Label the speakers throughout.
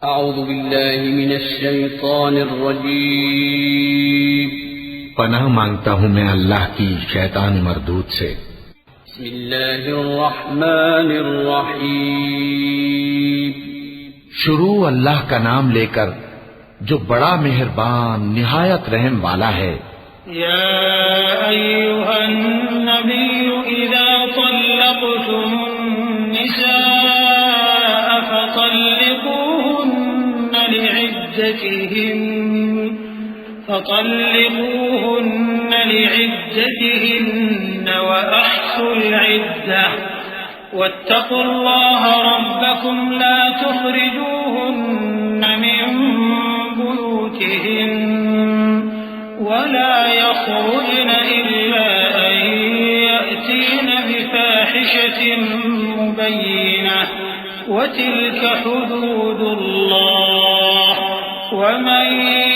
Speaker 1: अऊज़ु बिल्लाहि मिनश शैतानिर रजीम।
Speaker 2: पनाह मांगता हूँ मैं अल्लाह की शैतान मरदूद से।
Speaker 1: बिस्मिल्लाहिर रहमानिर रहीम।
Speaker 2: शुरू अल्लाह का नाम लेकर जो बड़ा मेहरबान निहायत रहम वाला है।
Speaker 3: या अय्युहन नबिय्यु इज़ा तल्लक़्तुमुन निसाअ फतल्लिक़ूहुन्न लिइद्दतिहिन्न व अहsul इद्दह वत्तक़ुल्लाह रब्बकुम ला तुख़रिजूहुन्न मिन बुयूतिहिन्न वला यख़रुजन इल्ला अन यअतीन बिफ़ाहिशतिन मुबय्यिनह वतिल्क हुदूदुल्लाह वमन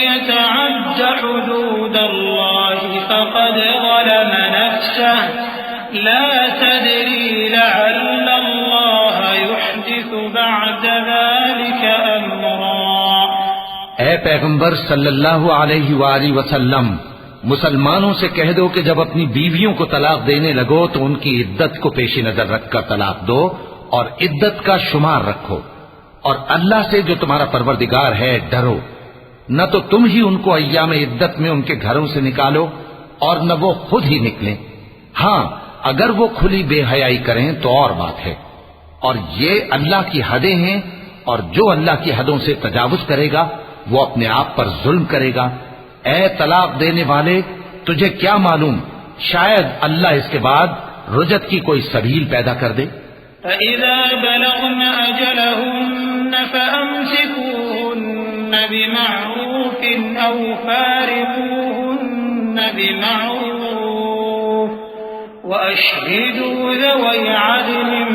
Speaker 3: यतअद्द हुदूदल्लाहि फ़क़द ज़लम नफ़्सह ला तदरी लअल्लल्लाह युहदिसु बअद ज़ालिक अम्रा।
Speaker 2: ऐ पैगंबर सल्लल्लाहु अलैहि वसल्लम, मुसलमानों से कह दो कि जब अपनी बीवियों को तलाक देने लगो तो उनकी इद्दत को पेश नजर रखकर तलाक दो और इद्दत का शुमार रखो, और अल्लाह से जो तुम्हारा परवरदिगार है डरो। न तो तुम ही उनको अय्याम इद्दत में उनके घरों से निकालो और न वो खुद ही निकलें। हाँ, अगर वो खुली बेहयाई करें तो और बात है, और ये अल्लाह की हदें हैं, और जो अल्लाह की हदों से तजावुज करेगा वो अपने आप पर जुल्म करेगा। ऐ तलाक देने वाले, तुझे क्या मालूम, शायद अल्लाह इसके बाद रुजत की कोई सबील पैदा कर दे।
Speaker 3: फ़इज़ा बलग़न अजलहुन्न फ़अम्सिकूहुन्न बिमअरूफ़िन औ फ़ारिक़ूहुन्न बिमअरूफ़ वअश्हिदू ज़वै अदलिन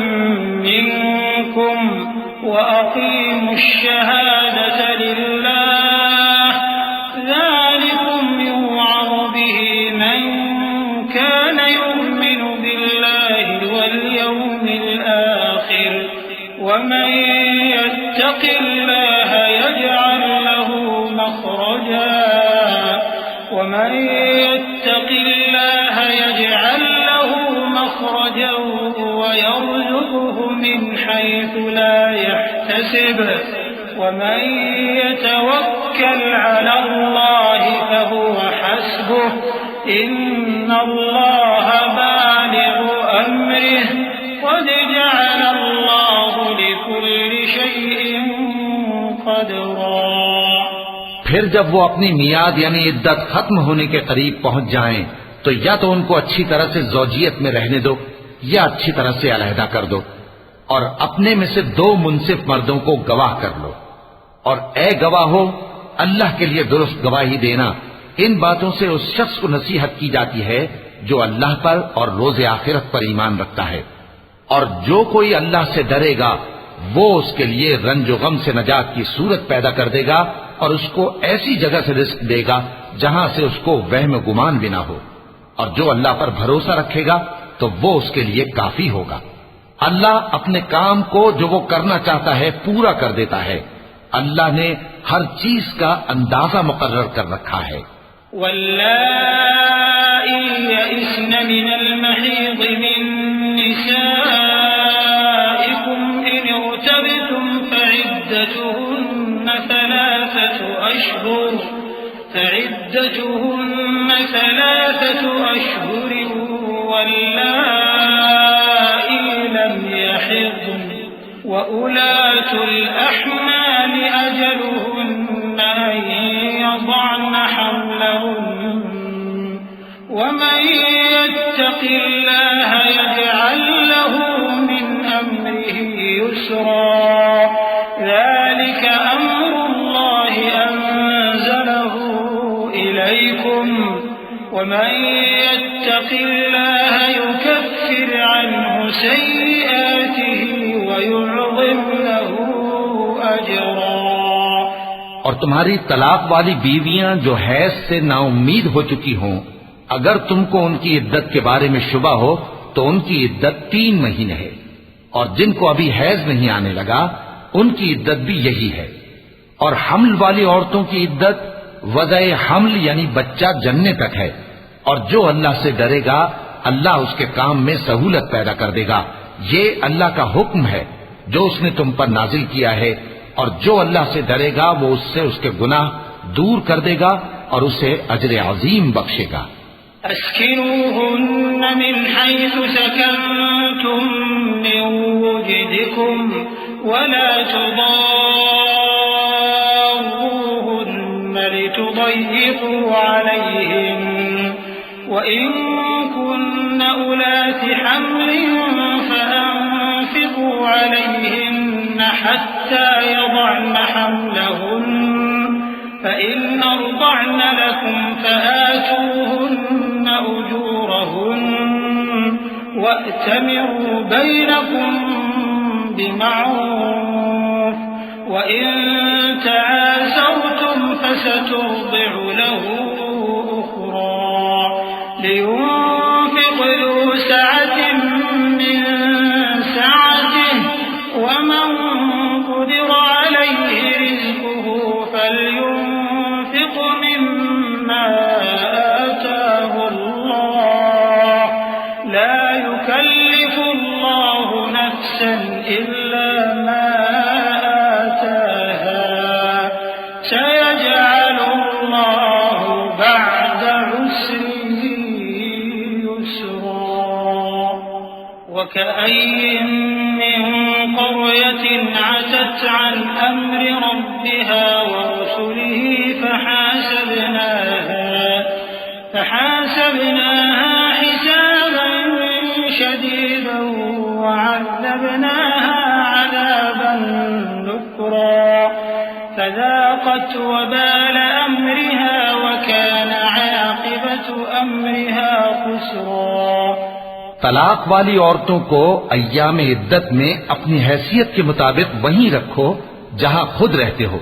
Speaker 3: मिनकुम वअक़ीमुश शहादत लिल्लाह ज़ालिकुम युअज़ बिही मन कान युमिनु बिल्लाहि वल यौमिल आखिर वमन यत्तक़िल्लाह यजअल लहू मख़रजा वयरज़ुक़हु मिन हैसु ला यहतसिब वमन यतवक्कल अलल्लाहि फहुव हस्बुह इन्नल्लाह बालिग़ु अम्रिहि क़द जअलल्लाहु लिकुल्लि शैइन क़दरा।
Speaker 2: फिर जब वो अपनी मियाद यानी इद्दत खत्म होने के करीब पहुंच जाएं, तो या तो उनको अच्छी तरह से ज़ौजियत में रहने दो या अच्छी तरह से अलहदा कर दो, और अपने में से 2 मुंसिफ मर्दों को गवाह कर लो। और ए गवाहो, अल्लाह के लिए दुरुस्त गवाही देना। इन बातों से उस शख्स को नसीहत की जाती है जो अल्लाह पर और रोज़े आखिरत पर ईमान रखता है, और जो कोई अल्लाह से डरेगा वो उसके लिए रंजो गम से नजात की सूरत पैदा कर देगा और उसको ऐसी जगह से रिस्क देगा जहां से उसको वहम गुमान भी ना हो। और जो अल्लाह पर भरोसा रखेगा तो वो उसके लिए काफी होगा। अल्लाह अपने काम को जो वो करना चाहता है पूरा कर देता है। अल्लाह ने हर चीज का अंदाजा मुकर्रर कर रखा है।
Speaker 3: वल्लाई यइस्न मिनल महीज़ मिन निसाइकुम इन इर्तबतुम फ़इद्दतुहुन्न ثلاثة أشهر واللائي لم يحضن وأولاة الأحمال أجلهن أن يضعن حملهن ومن يتق الله يجعل له من أمره يسرا ذلك أمر الله أنزله إليكم ومن يتق الله يكفر عنه سيئاته ويعظم له أجرا।
Speaker 2: और तुम्हारी तलाक वाली बीवियां जो हैज से नाउम्मीद हो चुकी हों, अगर तुमको उनकी इद्दत के बारे में शुबा हो तो उनकी इद्दत 3 महीने है, और जिनको अभी हैज नहीं आने लगा उनकी इद्दत भी यही है। और हमल वाली औरतों की इद्दत वज़े हमल यानी बच्चा जनने तक है। और जो अल्लाह से डरेगा अल्लाह उसके काम में सहूलत पैदा कर देगा। ये अल्लाह का हुक्म है जो उसने तुम पर नाजिल किया है। और जो अल्लाह से डरेगा वो उससे उसके गुनाह दूर कर देगा और उसे अजर अजीम बख्शेगा।
Speaker 3: अस्किनूहुन्न मिन हैसु सकनतुम मिन वुजदिकुम वला तुदारूहुन्न लितुضय्यिकू अलैहिन वइन कुन्न उलाति हम्लिन फअन्फिकू अलैहिन्न हत्ता यضعन हम्लहुन्न فإن أرضعن لكم فآتوهن أجورهن وأتمروا بينكم بمعروف وإن تعاسرتم فسترضع له أخرى لينفق ذو سعة من سعته ومن قدر عليه رزقه فلينفق مما آتاه الله لا يكلف الله نفسا إلا ما آتاها سيجعل الله بعد عسر يسرا وكأي من قرية عتت عن أمر ربها ورسله فحاسبناها حسابا شديدا وعذبناها عذابا نكرا فذاقت وبال أمرها وكان عاقبة أمرها خسرا।
Speaker 2: तलाक वाली औरतों को अय्याम इद्दत में अपनी हैसियत के मुताबिक वहीं रखो जहां खुद रहते हो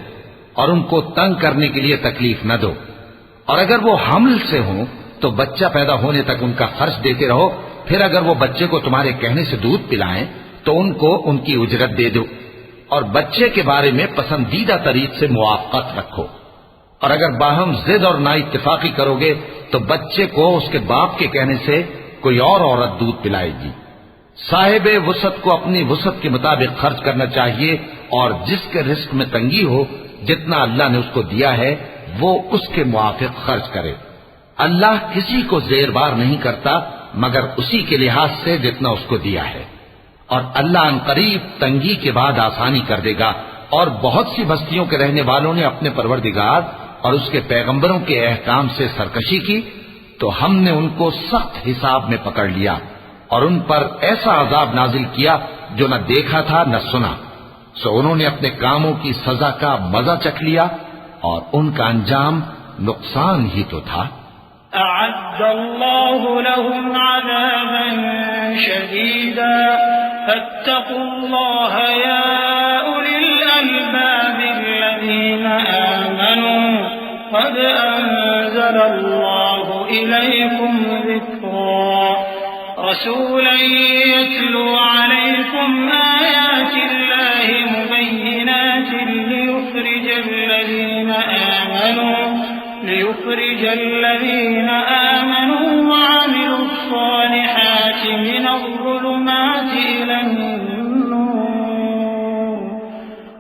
Speaker 2: और उनको तंग करने के लिए तकलीफ न दो। और अगर वो हमल से हो तो बच्चा पैदा होने तक उनका खर्च देते रहो। फिर अगर वो बच्चे को तुम्हारे कहने से दूध पिलाएं तो उनको उनकी उजरत दे दो। और बच्चे के बारे में पसंदीदा तरीक से मुआफ़क़त रखो। और अगर बाहम जिद और नाइत्तेफाकी करोगे तो बच्चे को उसके बाप के कहने से कोई और औरत दूध पिलाएगी। साहिबे वुसअत को अपनी वुसअत के मुताबिक खर्च करना चाहिए और जिसके रिस्क में तंगी हो जितना अल्लाह ने उसको दिया है वो उसके मुआफिक खर्च करे। अल्लाह किसी को जेरबार नहीं करता मगर उसी के लिहाज से जितना उसको दिया है। और अल्लाह अनकरीब तंगी के बाद आसानी कर देगा। और बहुत सी बस्तियों के रहने वालों ने अपने परवरदिगार और उसके पैगंबरों के अहकाम से सरकशी की तो हमने उनको सख्त हिसाब में पकड़ लिया और उन पर ऐसा अजाब नाजिल किया जो न देखा था न सुना। सो उन्होंने अपने कामों की सजा का मजा चख लिया और उनका अंजाम नुकसान ही तो था।
Speaker 3: अअद्दल्लाहु लहुम अज़ाबन शदीदा फत्तक़ुल्लाह या उलिल अल्बाबिल्लज़ीना आमनू क़द अंज़लल्लाहु इलैकुम ज़िक्रा रसूलन यत्लू अलैकुम आयातिल्लाहि मुबय्यिनातिन लियुख़रिज الذين آمنوا وعملوا الصالحات من الظلمات إلى النور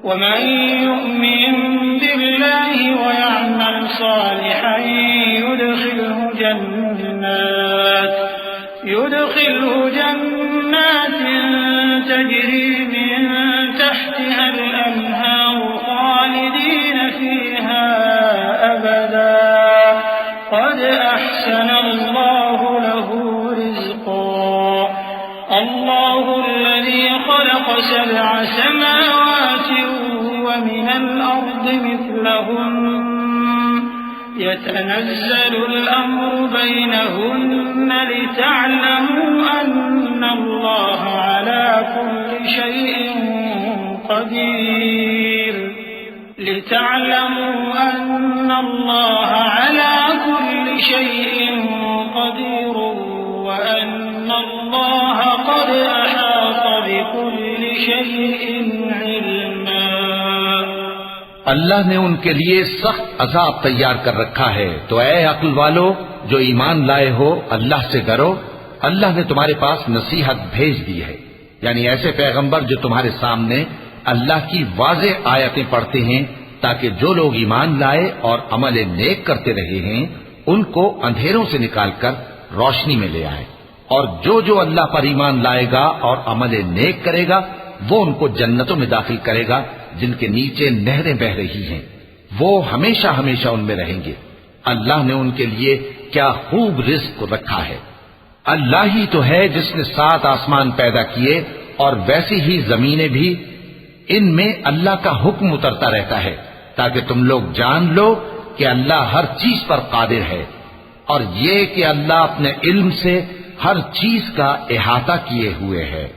Speaker 3: ومن يؤمن بالله ويعمل صالحا يدخله جنات تجري من تحتها الأنهار خالدين فيها أبدا قد أحسن الله له رزقا الله الذي خلق 7 سماوات ومن الأرض مثلهن يتنزل الأمر بينهن لتعلموا أن الله على كل شيء قدير وأن الله قد أحاط بكل شيء علما
Speaker 2: अल्लाह ने उनके लिए सख्त अजाब तैयार कर रखा है। तो ऐ अक्ल वालो जो ईमान लाए हो, अल्लाह से डरो। अल्लाह ने तुम्हारे पास नसीहत भेज दी है, यानी ऐसे पैगंबर जो तुम्हारे सामने अल्लाह की वाज़ेह आयतें पढ़ते हैं, ताकि जो लोग ईमान लाए और अमल नेक करते रहे हैं उनको अंधेरों से निकालकर रोशनी में ले आए। और जो जो अल्लाह पर ईमान लाएगा और अमल नेक करेगा वो उनको जन्नतों में दाखिल करेगा जिनके नीचे नहरें बह रही हैं। वो हमेशा हमेशा उनमें रहेंगे। अल्लाह ने उनके लिए क्या खूब रिज़्क रखा है। अल्लाह ही तो है जिसने 7 आसमान पैदा किए और वैसी ही जमीनें भी, इनमें अल्लाह का हुक्म उतरता रहता है ताकि तुम लोग जान लो कि अल्लाह हर चीज पर कादिर है, और ये कि अल्लाह अपने इल्म से हर चीज का इहाता किए हुए है।